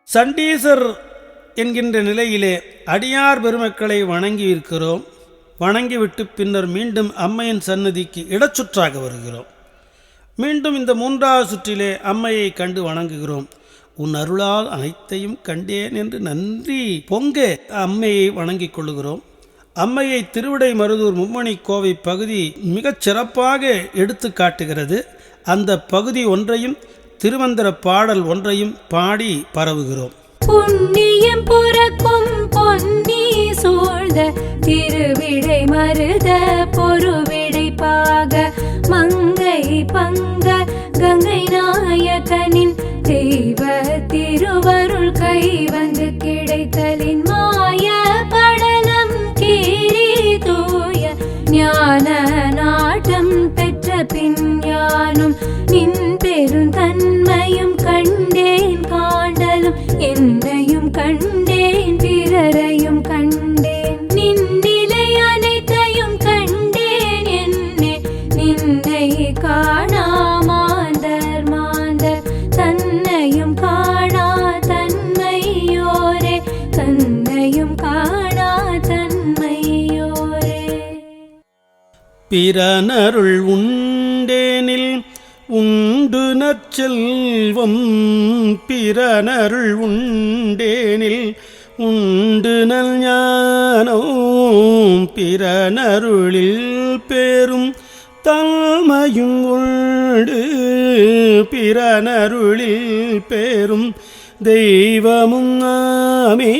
சண்டீசர் என்கின்ற நிலையிலே அடியார் பெருமக்களை வணங்கியிருக்கிறோம். வணங்கிவிட்டு பின்னர் மீண்டும் அம்மையின் சன்னதிக்கு இடச்சுற்றாக வருகிறோம். மீண்டும் இந்த 3வது சுற்றிலே அம்மையை கண்டு வணங்குகிறோம். உன் அருளால் அனைத்தையும் கண்டேன் என்று நன்றி பொங்க அம்மையை வணங்கிக் கொள்ளுகிறோம். அம்மையை திருவிடை மருதூர் மும்மணி கோவை பகுதி மிகச் சிறப்பாக எடுத்து காட்டுகிறது. அந்த பகுதி ஒன்றையும் திருமந்திர பாடல் ஒன்றையும் பாடி பரவுகிறோம். புண்ணியம் புறக்கும் பொன்னி சூழ்ந்த திருவிடை மருத பொருவிடை பாக மங்கை பங்க கங்கை நாயகனின் தெய்வ திருவருள் கை வந்து கிடைத்தலின் மாய படலம் கீரி தூய ஞான நாட்டம் பெற்ற பின் யானும் நின் பெருந்தன்மையும் கண்டேன் காண்டலும் என்னையும் கண்டேன் பிறரையும் கண்டேன் நின்னிலை அனைத்தையும் கண்டேன் என்னே நின்னை காணாமாந்தர் மாந்தர் தன்னையும் காணா தன்மையோரே தன்னையும் காணா தன்மையோரே. பிறனருள் உண்டேனில் உண்டு நற்செல்வம் பிறனருள் உண்டேனில் உண்டு நல் ஞானம் பிறனருளில் பேரும் தன்மையும் உண்டு பிறனருளில் பேரும் தெய்வமும் நாமே.